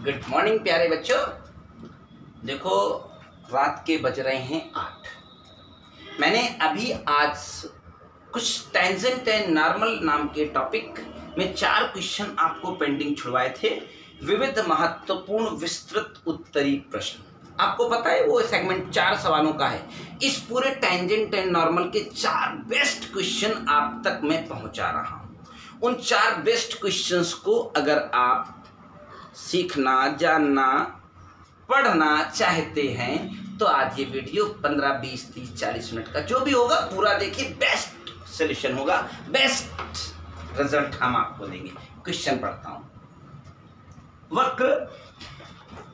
Good morning प्यारे बच्चों। देखो रात के बज रहे हैं 8। मैंने अभी आज कुछ टेंजेंट एंड नॉर्मल नाम के टॉपिक में 4 क्वेश्चन आपको पेंडिंग छुड़वाए थे। विविध महत्वपूर्ण विस्तृत उत्तरी प्रश्न। आपको पता है वो सेगमेंट 4 सवालों का है। इस पूरे टेंजेंट एंड नॉर्मल के 4 बेस्ट क्वेश्चन आप तक मैं पहुंचा रहा हूं। उन 4 बेस्ट क्वेश्चंस को अगर आप सीखना, जानना, पढ़ना चाहते हैं तो आज ये वीडियो 15, 20, 30, 40 मिनट का जो भी होगा पूरा देखिए। बेस्ट सॉल्यूशन होगा, बेस्ट रिजल्ट हम आपको देंगे। क्वेश्चन पढ़ता हूं। वक्र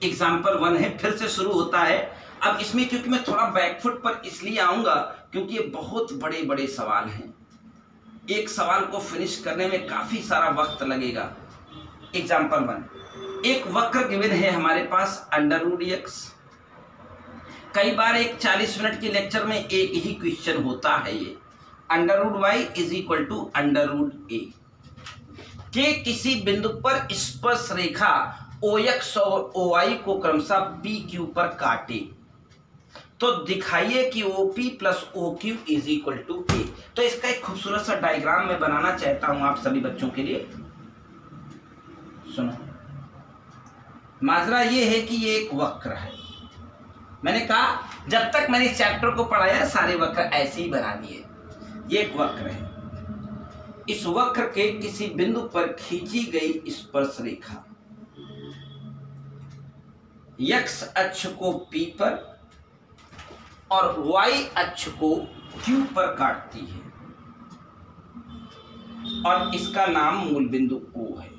एग्जाम्पल 1 है, फिर से शुरू होता है। अब इसमें क्योंकि मैं थोड़ा बैकफुट पर इसलिए आऊंगा क्योंकि ये बहुत बड़े बड़े सवाल हैं। एक सवाल को फिनिश करने में काफी सारा वक्त लगेगा। एग्जाम्पल 1, एक वक्र गिवन है हमारे पास √x। कई बार एक 40 मिनट के लेक्चर में एक ही क्वेश्चन होता है ये। √y = √a के किसी बिंदु पर स्पर्श रेखा OX और OI को क्रमशः PQ पर काटे तो दिखाइए कि OP + OQ = A। तो इसका एक खूबसूरत सा डायग्राम मैं बनाना चाहता हूं आप सभी बच्चों के लिए। सुनो, माजरा ये है कि ये एक वक्र है। मैंने कहा जब तक मैंने इस चैप्टर को पढ़ाया सारे वक्र ऐसे ही बना दिए। ये एक वक्र है। इस वक्र के किसी बिंदु पर खींची गई स्पर्श रेखा x अक्ष को P पर और y अक्ष को Q पर काटती है और इसका नाम मूल बिंदु O है।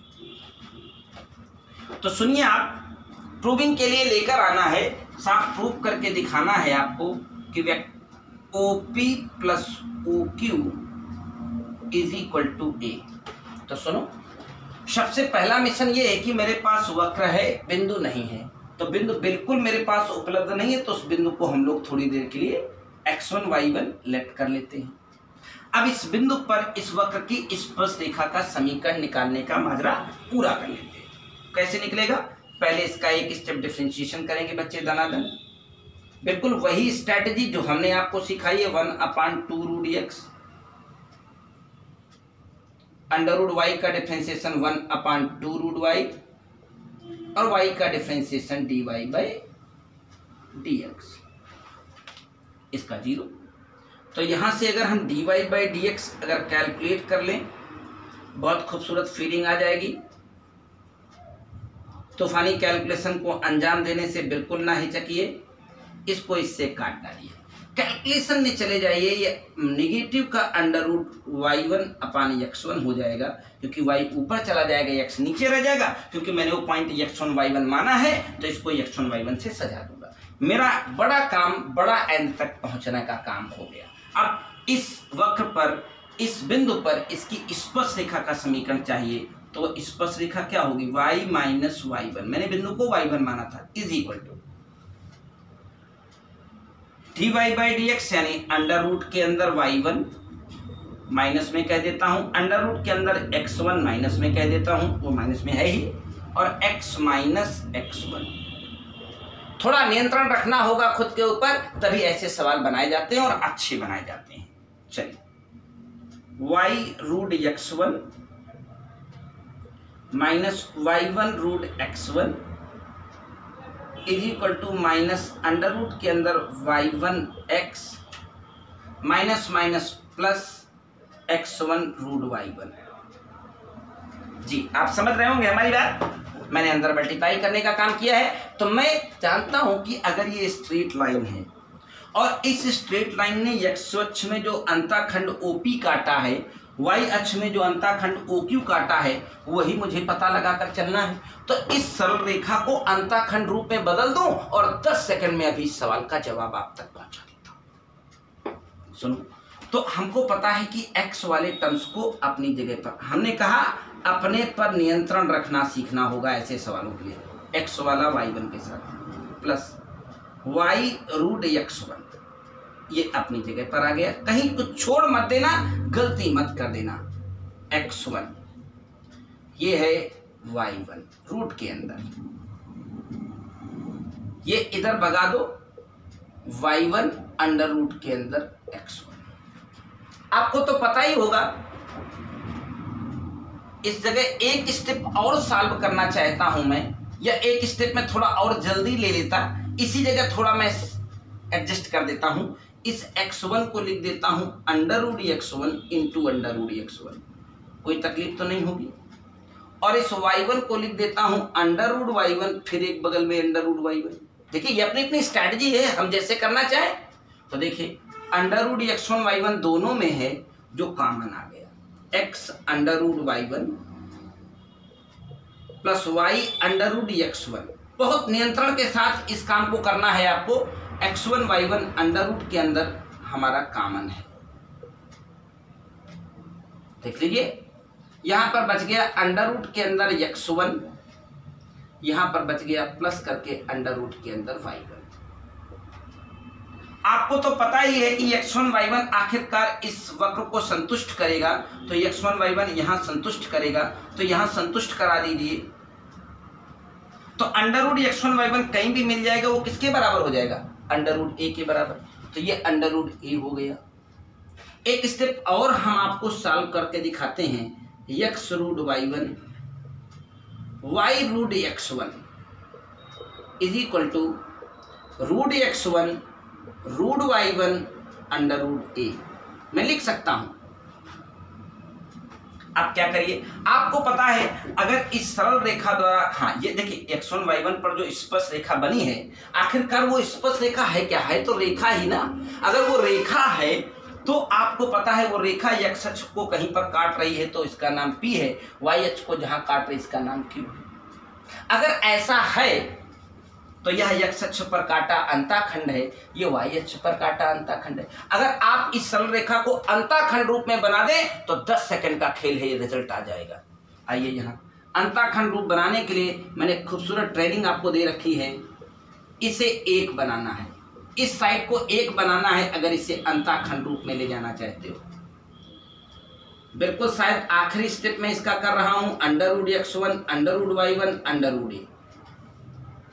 तो सुनिए, आप प्रूविंग के लिए लेकर आना है, साफ प्रूव करके दिखाना है आपको कि OP + OQ = A। तो सुनो, सबसे पहला मिशन ये है कि मेरे पास वक्र है, बिंदु नहीं है। तो बिंदु बिल्कुल मेरे पास उपलब्ध नहीं है, तो उस बिंदु को हम लोग थोड़ी देर के लिए x1 y1 लेट कर लेते हैं। अब इस बिंदु पर इस वक्र की स्पर्श रेखा का समीकरण निकालने का माजरा पूरा कर लेते हैं। कैसे निकलेगा? पहले इसका एक स्टेप डिफरेंशिएशन करेंगे बच्चे दनादन। बिल्कुल वही स्ट्रेटजी जो हमने आपको सिखाई है। 1/2√x √y का डिफरेंशिएशन 1/2√y और y का डिफरेंशिएशन dy/dx, इसका 0। तो यहां से अगर हम dy/dx अगर कैलकुलेट कर लें, बहुत खूबसूरत फीलिंग आ जाएगी। तूफानी कैलकुलेशन को अंजाम देने से बिल्कुल ना हिचकिए, इसको इससे काट डालिए, कैलकुलेशन में चले जाइए। ये नेगेटिव का √y1/x1 हो जाएगा क्योंकि y ऊपर चला जाएगा, x नीचे रह जाएगा। क्योंकि मैंने वो पॉइंट x1 y1 माना है तो इसको x1 y1 से सजा दूंगा। मेरा बड़ा काम, बड़ा एंड तक पहुंचने का काम हो गया। अब इस वक्र पर, इस बिंदु पर इसकी स्पर्श रेखा का समीकरण चाहिए। तो स्पर्श रेखा क्या होगी? y - y1, मैंने बिंदु को y1 माना था, = dy/dx यानी √ के अंदर y1 माइनस में कह देता हूं, √ के अंदर x1 माइनस में कह देता हूं, वो माइनस में है ही, और x - x1। थोड़ा नियंत्रण रखना होगा खुद के ऊपर, तभी ऐसे सवाल बनाए जाते हैं और अच्छे बनाए जाते हैं। चलिए, y√x1 - y1√x1 = के अंदर y1x माइनस प्लस x1√y1। जी, आप समझ रहे होंगे हमारी बात। मैंने अंदर मल्टीप्लाई करने का काम किया है। तो मैं जानता हूं कि अगर ये स्ट्रेट लाइन है और इस स्ट्रेट लाइन ने x अक्ष में जो अंतःखंड OP काटा है, y अक्ष में जो अंतःखंड OQ काटा है, वही मुझे पता लगाकर चलना है। तो इस सरल रेखा को अंतःखंड रूप में बदल दूं और 10 सेकंड में अभी सवाल का जवाब आप तक पहुंचा देता हूं। सुनो, तो हमको पता है कि x वाले टर्म्स को अपनी जगह पर, हमने कहा अपने पर नियंत्रण रखना सीखना होगा ऐसे सवालों के लिए। x वाला y1 के साथ प्लस y√x1, ये अपनी जगह पर आ गया। कहीं कुछ छोड़ मत देना, गलती मत कर देना। x1 ये है y1 रूट के अंदर, ये इधर भगा दो, y1 अंडर रूट के अंदर x1। आपको तो पता ही होगा, इस जगह एक स्टेप और सॉल्व करना चाहता हूं मैं, या एक स्टेप में थोड़ा और जल्दी ले लेता, इसी जगह थोड़ा मैं एडजस्ट कर देता हूं। इस x1 को लिख देता हूं under root x1 into under root x1, कोई तकलीफ तो नहीं होगी। और इस y1 को लिख देता हूं अंडर रूट y1, फिर एक बगल में अंडर रूट y1। देखिए ये अपनी अपनी स्ट्रैटेजी है, हम जैसे करना चाहें। तो देखिए अंडर रूट x1 y1 दोनों में है, जो कॉमन आ गया x under root y1 plus y under root x1। बहुत नियंत्रण के साथ इस काम को करना है आपको। x1 y1 अंडर रूट के अंदर हमारा कॉमन है, देख लीजिए। यहां पर बच गया अंडर रूट के अंदर x1, यहां पर बच गया प्लस करके अंडर रूट के अंदर y1। आपको तो पता ही है कि x1 y1 आखिरकार इस वक्र को संतुष्ट करेगा, तो x1 y1 यहां संतुष्ट करेगा, तो यहां संतुष्ट करा दीजिए। तो अंडर रूट x1 y1 कहीं भी मिल जाएगा, वो किसके बराबर हो जाएगा? अंडर रूट a के बराबर। तो ये अंडर रूट a हो गया। एक स्टेप और हम आपको सॉल्व करके दिखाते हैं। x root y1 y root x1 is equal to root x1 root y1 under root a, मैं लिख सकता हूं। आप क्या करिए, आपको पता है अगर इस सरल रेखा द्वारा, हाँ ये देखिए x1 y1 पर जो स्पर्श रेखा बनी है, आखिरकार वो स्पर्श रेखा है क्या? है तो रेखा ही ना। अगर वो रेखा है तो आपको पता है वो रेखा x अक्ष को कहीं पर काट रही है, तो इसका नाम P है। y अक्ष को जहां काट रही है, इसका नाम Q है। अगर ऐसा है तो यह x अक्ष पर काटा अंताखंड है, ये y अक्ष पर काटा अंताखंड है। अगर आप इस सरल रेखा को अंताखंड रूप में बना दें तो 10 सेकंड का खेल है, ये रिजल्ट आ जाएगा। आइए यहाँ अंताखंड रूप बनाने के लिए मैंने खूबसूरत ट्रेनिंग आपको दे रखी है। इसे एक बनाना है, इस साइड को एक बनाना है, अगर इसे अंताखंड रूप में ले जाना चाहते हो। बिल्कुल शायद आखिरी स्टेप में इसका कर रहा हूं, under root x1 under root y1 under root a।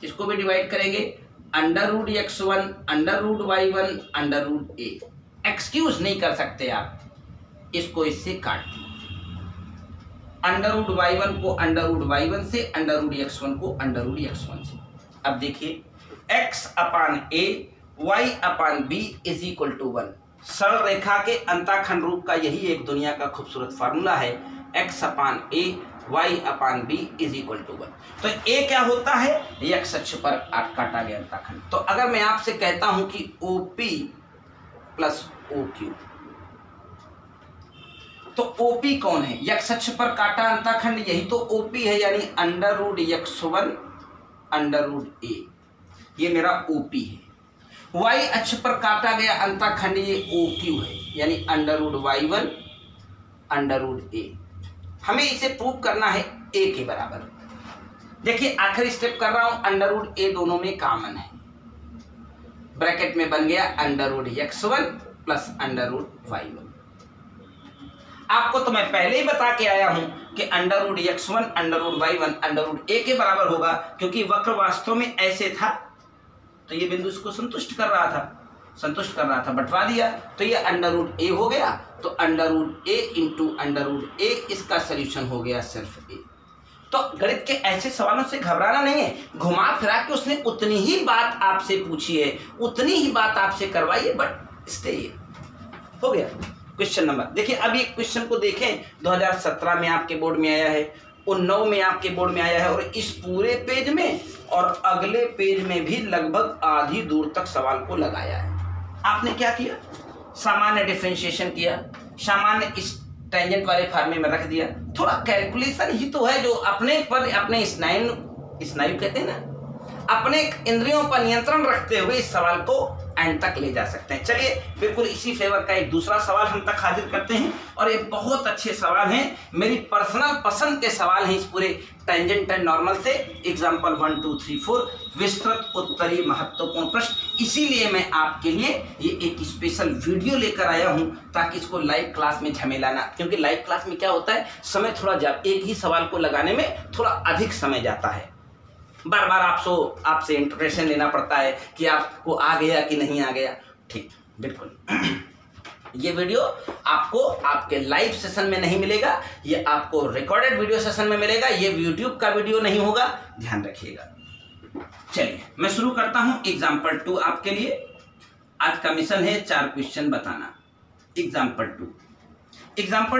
इसको भी डिवाइड करेंगे, under root x1 under root y1 under root a। Excuse नहीं कर सकते आप, इसको इससे काट दो। अंडर रूट y1 को अंडर रूट y1 से, अंडर रूट x1 को अंडर रूट x1 से। अब देखिए x upon a y upon b is equal to 1। सरल रेखा के अंताखंड रूप का यही एक दुनिया का खूबसूरत फार्मूला है, x upon a y upon b is equal to 1। तो a क्या होता है? x अक्ष पर काटा गया अंताखंड। तो अगर मैं आपसे कहता हूं कि OP प्लस OQ, तो OP कौन है? x अक्ष पर काटा अंताखंड, यही तो OP है, यानी under root x1 under root a, ये मेरा OP है। y अक्ष पर काटा गया अंताखंड, ये OQ है, यानी under root y1 under root a। हमें इसे प्रूव करना है a के बराबर। देखिए आखिरी स्टेप कर रहा हूं, अंडर रूट a दोनों में कॉमन है, ब्रैकेट में बन गया under root x1 plus under root y1। आपको तो मैं पहले ही बता के आया हूं कि under root x1 under root y1 under root a के बराबर होगा, क्योंकि वक्र वास्तव में ऐसे था, तो ये बिंदु इसको संतुष्ट कर रहा था, बंटवा दिया, तो ये अंडर रूट a हो गया। तो under root a into under root a, इसका सोल्यूशन हो गया सिर्फ a। तो गणित के ऐसे सवालों से घबराना नहीं है, घुमा फिरा के उसने उतनी ही बात आपसे पूछी है, उतनी ही बात आपसे करवाई है, बट स्टे हो गया। क्वेश्चन नंबर देखिए, अब ये क्वेश्चन को देखें, 2017 में आपके बोर्ड में आया है, 19 में आपके बोर्ड में आया है, और इस पूरे पेज में और अगले पेज में भी लगभग आधी दूर तक सवाल को लगाया है। आपने क्या किया? सामान्य डिफरेंशिएशन किया, सामान्य इस टेंजेंट वाले फार्मे में रख दिया। थोड़ा कैलकुलेशन ही तो है जो अपने पर, अपने स्नायु कहते हैं ना, अपने इंद्रियों पर नियंत्रण रखते हुए इस सवाल को एंड तक ले जा सकते हैं। चलिए बिल्कुल इसी फ्लेवर का एक दूसरा सवाल हम तक हाजिर करते हैं, और ये बहुत अच्छे सवाल हैं, मेरी पर्सनल पसंद के सवाल हैं इस पूरे टेंजेंट एंड नॉर्मल से। एग्जाम्पल 1 2 3 4 विस्तृत उत्तरी महत्वपूर्ण प्रश्न। इसीलिए मैं आपके लिए ये एक स्पेशल वीडियो लेकर आया हूं, ताकि इसको लाइव क्लास में झमेला ना, क्योंकि लाइव क्लास में क्या होता है, समय थोड़ा एक ही सवाल को लगाने में थोड़ा अधिक समय जाता है। बार बार आपसे इंटरेक्शन लेना पड़ता है कि आपको आ गया कि नहीं आ गया। ठीक, बिल्कुल। ये वीडियो आपको आपके लाइव सेशन में नहीं मिलेगा, ये आपको रिकॉर्डेड वीडियो सेशन में मिलेगा, ये यूट्यूब का वीडियो नहीं होगा, ध्यान रखिएगा। चलिए मैं शुरू करता हूं एग्जाम्पल 2 आपके लिए। आज का मिशन है 4 क्वेश्चन बताना। एग्जाम्पल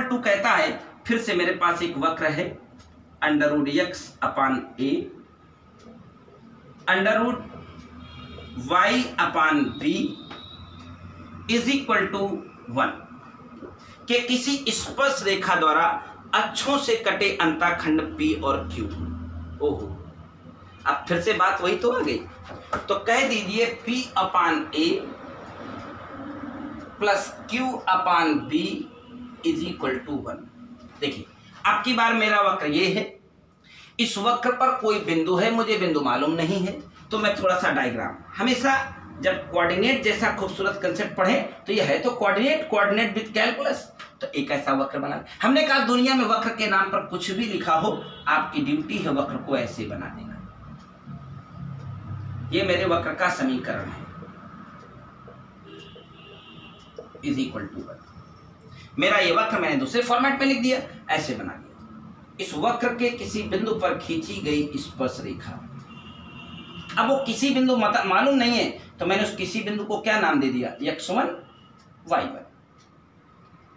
2 कहता है, फिर से मेरे पास एक वक्र है √x/a √y/b = 1 के किसी स्पर्श रेखा द्वारा अक्षों से कटे अंतःखंड P और Q। ओहो, अब फिर से बात वही तो आ गई। तो कह दीजिए P/A प्लस Q/B = 1। देखिए अब की बार मेरा वक्र ये है, इस वक्र पर कोई बिंदु है, मुझे बिंदु मालूम नहीं है, तो मैं थोड़ा सा डायग्राम, हमेशा जब कोऑर्डिनेट जैसा खूबसूरत कंसेप्ट पढ़े तो यह है तो कोऑर्डिनेट विद कैलकुलस, तो एक ऐसा वक्र बना। हमने कहा दुनिया में वक्र के नाम पर कुछ भी लिखा हो, आपकी ड्यूटी है वक्र को ऐसे बना देना। ये मेरे वक्र का समीकरण है = 1। मेरा ये वक्र मैंने दूसरे फॉर्मेट में लिख दिया, ऐसे बना दिया। इस वक्र के किसी बिंदु पर खींची गई स्पर्श रेखा, अब वो किसी बिंदु मालूम नहीं है, तो मैंने उस किसी बिंदु को क्या नाम दे दिया, x1 y1।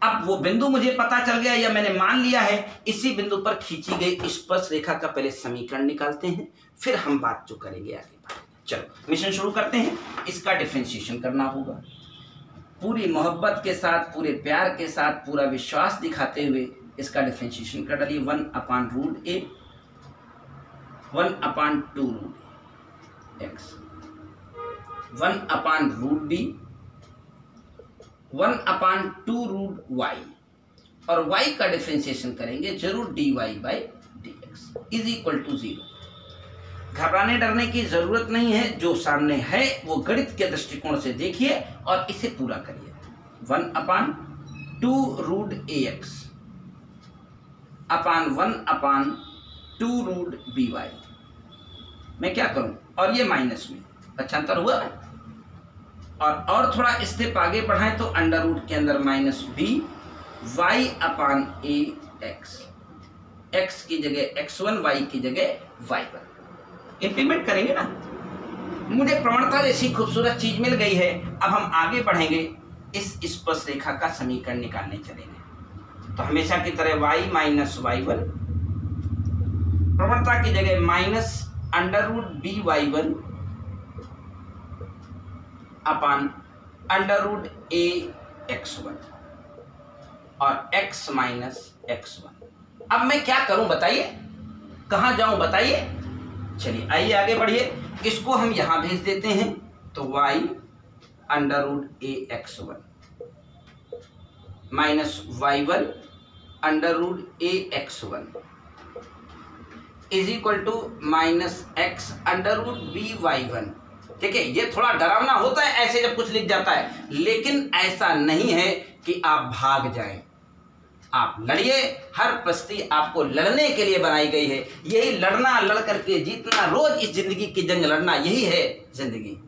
अब वो बिंदु मुझे पता चल गया या मैंने मान लिया है, इसी बिंदु पर खींची गई स्पर्श रेखा का पहले समीकरण निकालते हैं, फिर हम बात जो करेंगे आगे बढ़ेंगे। चलो मिशन शुरू करते हैं। इसका डिफरेंशिएशन करना होगा पूरी मोहब्बत के साथ, पूरे प्यार के साथ, पूरा विश्वास दिखाते हुए इसका डिफरेंशिएशन कर डालिए। 1/√a 1/2√x 1/√b 1/2√y और y का डिफरेंशिएशन करेंगे जरूर dy/dx = 0। घबराने डरने की जरूरत नहीं है, जो सामने है वो गणित के दृष्टिकोण से देखिए और इसे पूरा करिए। 1/2√ax 1/2√by। मैं क्या करूं, और ये माइनस में, अच्छा अंतर हुआ ना। और थोड़ा स्टेप आगे बढ़ाएं तो अंडर रूट के अंदर -b y/ax, x की जगह x1, y की जगह y1 इंप्लीमेंट करेंगे ना। मुझे प्रवणता जैसी खूबसूरत चीज मिल गई है। अब हम आगे बढ़ेंगे, इस स्पर्श रेखा का समीकरण निकालने चलेंगे। तो हमेशा की तरह y - y1 प्रवणता की जगह -√by1 √a(x1) और x - x1। अब मैं क्या करूं बताइए, कहां जाऊं बताइए। चलिए आइए आगे बढ़िए, इसको हम यहां भेज देते हैं। तो y √a(x1) minus y1 √a(x1) -x √by1। ठीक है, ये थोड़ा डरावना होता है ऐसे जब कुछ लिख जाता है, लेकिन ऐसा नहीं है कि आप भाग जाएं। आप लड़िए, हर परिस्थिति आपको लड़ने के लिए बनाई गई है। यही लड़ना, लड़ करके जीतना, रोज इस जिंदगी की जंग लड़ना, यही है जिंदगी।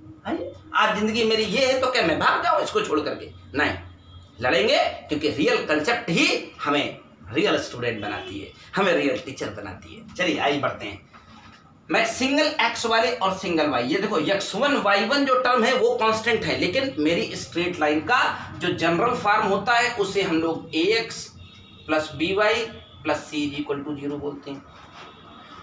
आज जिंदगी मेरी ये है तो क्या मैं भाग जाऊं इसको छोड़ करके? नहीं, लड़ेंगे, क्योंकि रियल कंसेप्ट ही हमें रियल स्टूडेंट बनाती है, हमें रियल टीचर बनाती है। चलिए आइए बढ़ते हैं। मैं सिंगल x वाले और सिंगल y, ये देखो x1 y1 जो टर्म है वो कांस्टेंट है, लेकिन मेरी स्ट्रेट लाइन का जो जनरल फॉर्म होता है उसे हम लोग ax + by + c = 0 बोलते हैं।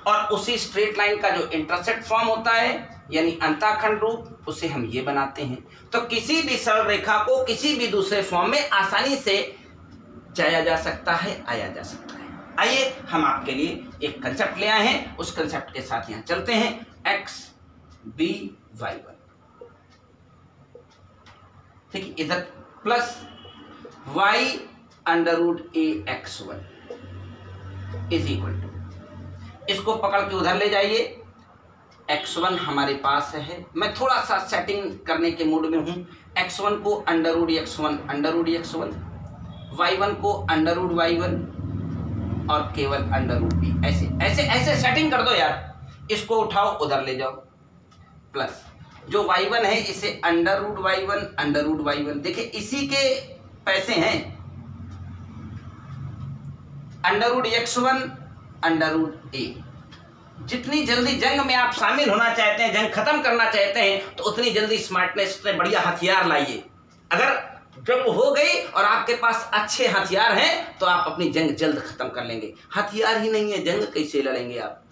और उसी स्ट्रेट लाइन का जो इंटरसेक्ट फॉर्म होता है यानी अंतःखंड रूप, उसे हम ये बनाते हैं। तो किसी भी सरल रेखा को किसी भी दूसरे फॉर्म में आसानी से जाया जा सकता है, आया जा सकता है। आइए हम आपके लिए एक कंसेप्ट ले आए हैं, उस कंसेप्ट के साथ यहां चलते हैं। x b y1, ठीक है, इधर प्लस y √a(x1) = इसको पकड़ के उधर ले जाइए। x1 हमारे पास है, मैं थोड़ा सा सेटिंग करने के मूड में हूं। x1 को √x1 √x1, y1 को √y1 और केवल √b। ऐसे ऐसे ऐसे सेटिंग कर दो यार, इसको उठाओ उधर ले जाओ, प्लस जो y1 है इसे अंडर रूट y1 देखिए इसी के पैसे हैं, under root x1 under root a। जितनी जल्दी जंग में आप शामिल होना चाहते हैं, जंग खत्म करना चाहते हैं, तो उतनी जल्दी स्मार्टनेस से बढ़िया हथियार लाइए। अगर जंग हो गई और आपके पास अच्छे हथियार हैं तो आप अपनी जंग जल्द खत्म कर लेंगे। हथियार ही नहीं है, जंग कैसे लड़ेंगे आप?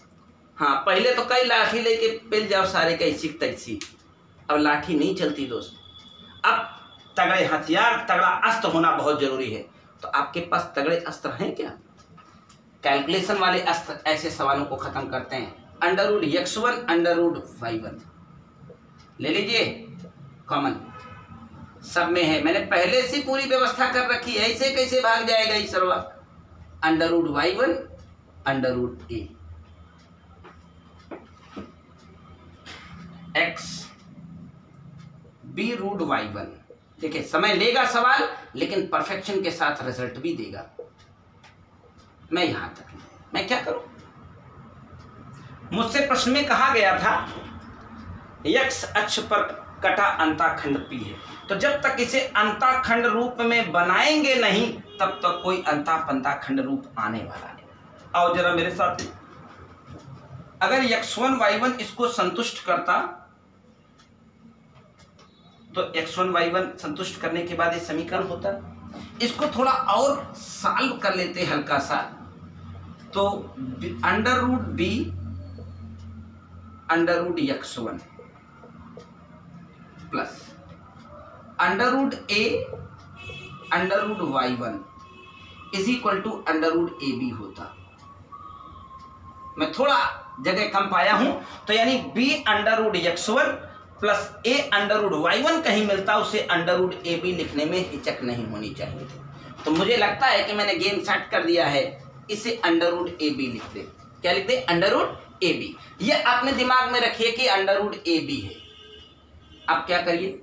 हाँ, पहले तो कई लाठी लेके पिल जाओ सारे कैसी तैसी, अब लाठी नहीं चलती दोस्त। अब तगड़े हथियार, तगड़ा अस्त्र होना बहुत जरूरी है। तो आपके पास तगड़े अस्त्र हैं क्या? कैलकुलेशन वाले अस्त्र ऐसे सवालों को खत्म करते हैं। Under root x1 under root y1 ले लीजिए, कॉमन सब में है, मैंने पहले से पूरी व्यवस्था कर रखी है, ऐसे कैसे भाग जाएगा ये सर्वा। Under root y1 under root a x b root y1। देखिए समय लेगा सवाल, लेकिन परफेक्शन के साथ रिजल्ट भी देगा। मैं यहां तक, मैं क्या करूं? मुझसे प्रश्न में कहा गया था x अक्ष पर कटा अंताखंड p है, तो जब तक इसे अंताखंड रूप में बनाएंगे नहीं तब तक कोई अंताखंड रूप आने वाला नहीं। आओ जरा मेरे साथ, अगर x1 y1 इसको संतुष्ट करता तो x1 y1 संतुष्ट करने के बाद ये समीकरण होता। इसको थोड़ा और सॉल्व कर लेते हल्का सा, तो under root b under root x1 plus under root a under root y1 is equal to under root ab होता। मैं थोड़ा जगह कम पाया हूं, तो यानी b under root x1 plus a under root y1 कहीं मिलता, उसे अंडर रूट ab लिखने में हिचक नहीं होनी चाहिए। तो मुझे लगता है कि मैंने गेम सेट कर दिया है, इसे अंडर रूट ab लिख दे। क्या लिख दे? Under root ab। ये अपने दिमाग में रखिए कि अंडर रूट ab है। आप क्या करिए,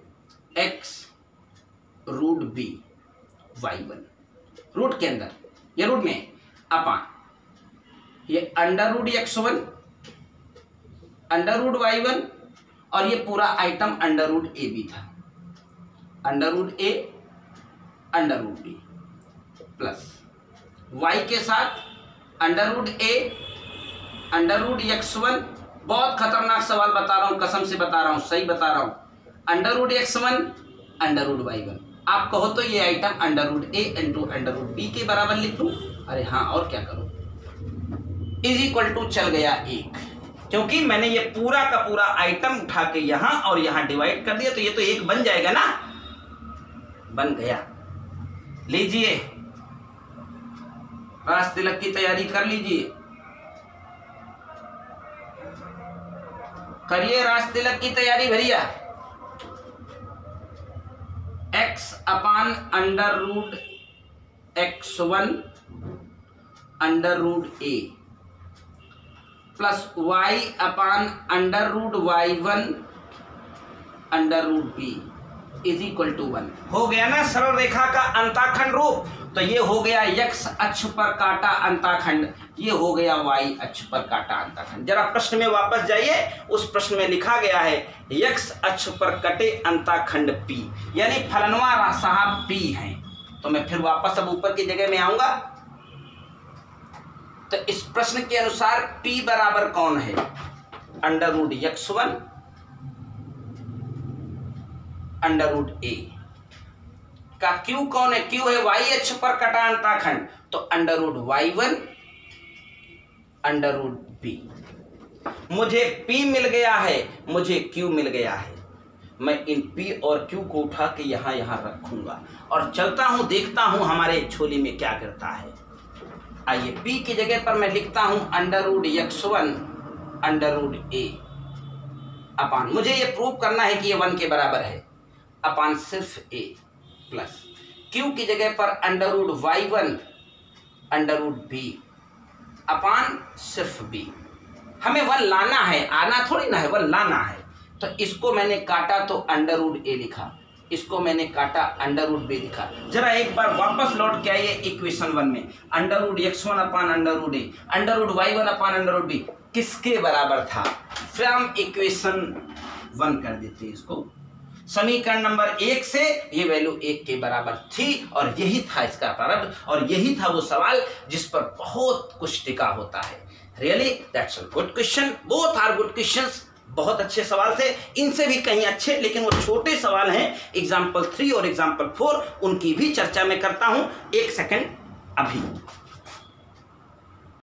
x root b y1 root के अंदर, ये रूट में अपान ये under root x1 under root y1 और ये पूरा आइटम अंडर रूट ab था, under root a under root b plus y के साथ under root a under root x1। बहुत खतरनाक सवाल बता रहा हूं, कसम से बता रहा हूं, सही बता रहा हूं। Under root x1 under root y1। आप कहो तो ये item under root a into under root b के बराबर लिख दूं। अरे हाँ, और क्या करूं, इज इक्वल टू चल गया 1, क्योंकि मैंने ये पूरा का पूरा आइटम उठा के यहां और यहां डिवाइड कर दिया, तो ये तो 1 बन जाएगा ना, बन गया। लीजिए राज तिलक की तैयारी कर लीजिए, करिए राज तिलक की तैयारी भैया। x upon under root x1 under root a plus y upon under root y1 under root b is equal to 1 हो गया ना सरल रेखा का अंताखंड रूप। तो ये हो गया x अक्ष पर काटा अंताखंड, ये हो गया y अक्ष पर काटा अंताखंड। जरा प्रश्न में वापस जाइए, उस प्रश्न में लिखा गया है x अक्ष पर कटे अंताखंड p, यानी फलनवा साहब p है। तो मैं फिर वापस अब ऊपर की जगह में आऊंगा। तो इस प्रश्न के अनुसार p बराबर कौन है? Under root x1 under root a का q कौन है? q है y अक्ष पर कटा अंताखंड, तो under root y1 under root b। मुझे p मिल गया है, मुझे q मिल गया है। मैं इन p और q को उठा के यहां रखूंगा और चलता हूं, देखता हूं हमारे झोली में क्या गिरता है। आइए p की जगह पर मैं लिखता हूं under root x1 under root a upon, मुझे ये प्रूव करना है कि ये 1 के बराबर है, अपान सिर्फ a प्लस q की जगह पर under root y1 under root b upon सिर्फ b। हमें 1 लाना है, आना थोड़ी ना है, 1 लाना है। तो इसको मैंने काटा तो अंडर रूट a लिखा, इसको मैंने काटा अंडर रूट b लिखा। जरा एक बार वापस लौट के आइए इक्वेशन 1 में, under root x1 upon under root a under root y1 upon under root b किसके बराबर था, फ्रॉम इक्वेशन 1 कर देते इसको। समीकरण नंबर 1 से ये वैल्यू 1 के बराबर थी और यही था इसका प्रारंभ और यही था वो सवाल जिस पर बहुत कुछ टिका होता है। Really that's a good question, both are good questions, बहुत अच्छे सवाल थे, इनसे भी कहीं अच्छे, लेकिन वो छोटे सवाल हैं। एग्जाम्पल 3 और एग्जाम्पल 4 उनकी भी चर्चा मैं करता हूं। एक सेकंड अभी।